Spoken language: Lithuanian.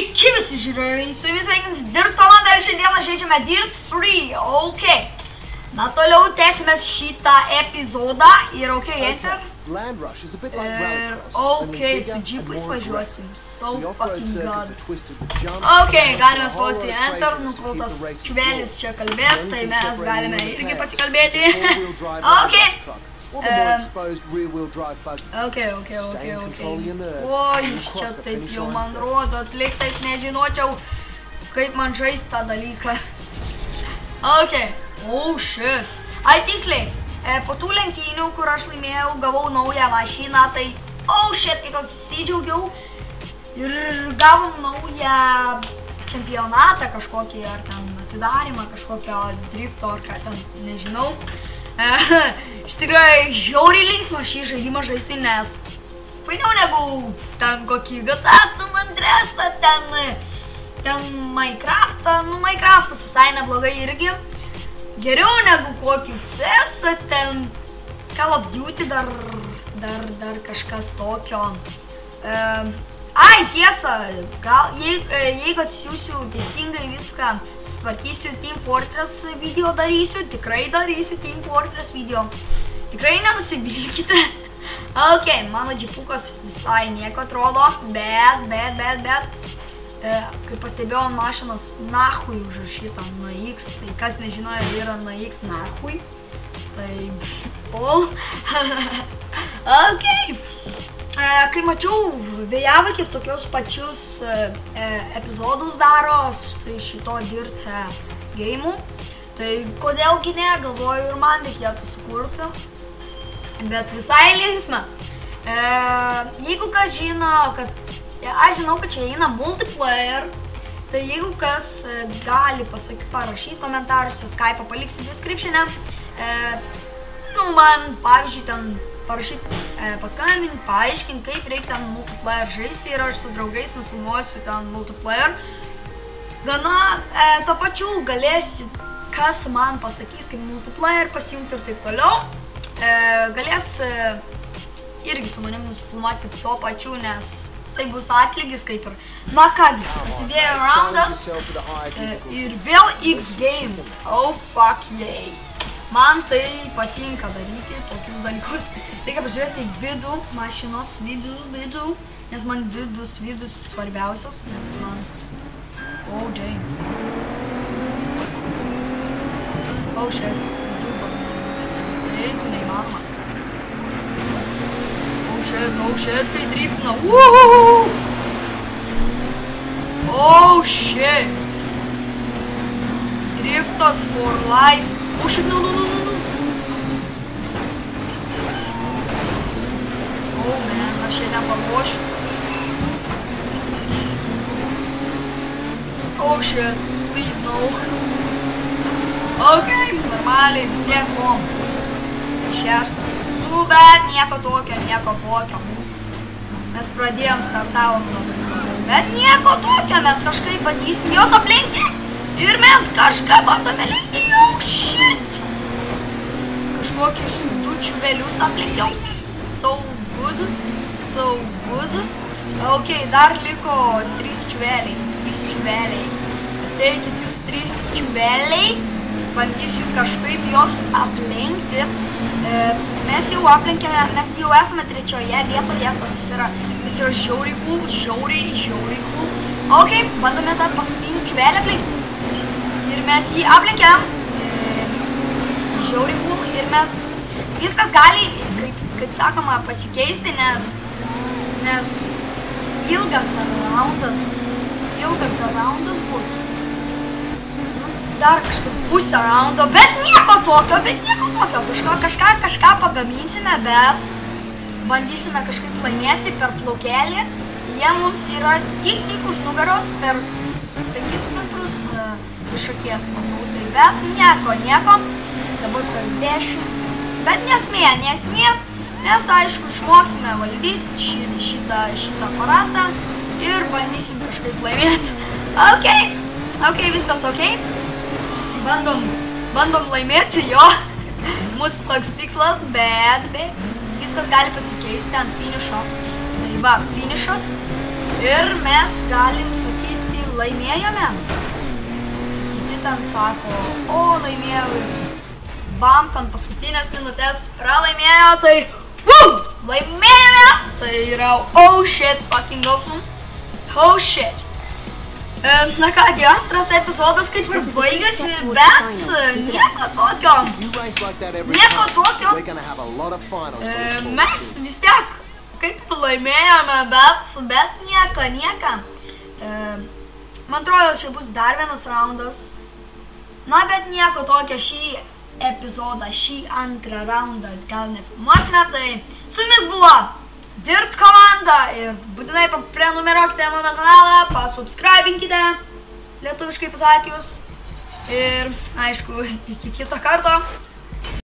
Sveiki visi žiūrėjai, su jumis sveikins Dirt komanda ir šiandieną žaidžiame Dirt Free, ok. Na toliau tęsime šitą epizodą ir ok, enter. Ir ok, su džipais važiuosim, so fucking god. Ok, galime spausti enter, nukrautas čvelis čia kalbės, tai mes galime irgi pasikalbėti. Ok. Ok. O, jūs čia taip jau man rodot, liktais nežinočiau, kaip man žaist tą dalyką. Ok, oh shit. Ai, tiksliai, po tų lenktynių, kur aš laimėjau, gavau naują mašiną, tai oh shit, kaip apsidžiaugiau. Ir gavom naują čempionatą kažkokį, ar ten atidarimą kažkokio drifto, ar ką ten, nežinau. Iš tikrųjų, žiauriai linksma šį žaidimą žaisti, nes fainiau negu ten kokį GTA San Andreasą, ten Minecraftą, nu Minecraftas visai neblogai irgi. Geriau negu kokį CS, ten Call of Duty dar kažkas tokio. Ai, tiesa, jeigu atsiųsiu teisingai viską, sutvarkysiu Team Fortress video darysiu, tikrai darysiu Team Fortress video. Tikrai nenusivilkite. Ok, mano džipukas visai nieko atrodo, bet, kaip pastebėjau, mašinos nahui užrašyta na X, tai kas nežinojo, yra na X nahui. Tai, pol. Ok. Kai mačiau, vėjavakis tokius pačius epizodus daro šito Dirt game'ų, tai kodėlgi ne, galvoju ir man reikėtų sukurti, bet visai linksma. Jeigu kas žino, aš žinau, kad čia eina multiplayer, tai jeigu kas gali parašyti komentaruose, Skype'ą paliksim description'e, nu man, pavyzdžiui, ten parašyti, paskambinti, paaiškinti, kaip reikia ten multiplayer žaisti ir aš su draugais nufilmuosiu ten multiplayer. Gana to pačiu galėsi, kas man pasakys, kaip multiplayer pasijungti ir taip toliau. Galės irgi su manim nusifilmuoti to pačiu, nes tai bus atlygis kaip ir. Na kągi, prasidėjo roundas ir vėl X Games. Oh fuck yay. Man tai patinka daryti tokius dalykus. Reikia pažiūrėti vidų, mašinos vidų, nes man vidus svarbiausias, nes man... Oh, dang. Oh, shit. Vidų pagrindinį. Tai neįmanoma. Oh, shit, tai driftina. Woohoo! Oh, shit. Driftas for life. Oh, shit, no. Oh, man, aš čia neparuošiu. Oh, shit, please, no. Ok, normaliai, vis tiek bom. Šeštas esu, bet nieko tokio. Mes pradėjom startavom labai. Bet nieko tokio, mes kažkaip bandysim jos aplenkti. Ir mes kažką bandome lenkti. Oh, shit. Kažkokius du čvelius aplenkiau. So good. Ok, dar liko 3 čveliai. Ateikit jūs 3 čveliai. Bandysiu kažkaip jos aplenkti. Mes jau aplenkėme, mes jau esame 3-oje vietoje, jis yra žiauriai cool. Ok, bandome dar paskutinį čvelį aplenkti. Ir mes jį aplenkėm. Žiauriai cool ir mes viskas gali, kaip sakoma, pasikeisti, nes ilgas raundas bus. Dar pusę raundo, bet nieko tokio. Kažką pagaminsime, bet bandysime kažkaip laimėti per plaukelį. Jie mums yra tik už nugaros per 5 metrus iš akies, manau, tai bet nieko. Dabar per 10. Bet nesmė, mes aišku išmoksime valdyti šitą aparatą ir bandysim kažkaip laimėti. Ok, viskas ok. Bandom laimėti, jo. Mūsų toks tikslas, bet viskas gali pasikeisti ant finišo. Tai va, finišas. Ir mes galim sakyti, laimėjome. Kiti ten sako, o laimėjau. Bam, ten paskutinės minutės pralaimėjo, tai laimėjome. Tai yra oh shit, fucking awesome. Oh shit. Na kągi, antras epizodas kaip ir baigėsi, bet nieko tokio. Mes vis tiek kaip laimėjome, bet nieko. Man atrodo, čia bus dar vienas raundas. Na, bet nieko tokio šį epizodą, šį antrą raundą gal nefilmuosime, tai su jumis buvo Dirt komanda ir būtinai prenumeruokite mano kanalą, pasubscribinkite, lietuviškai pasakius. Ir aišku, iki kito karto.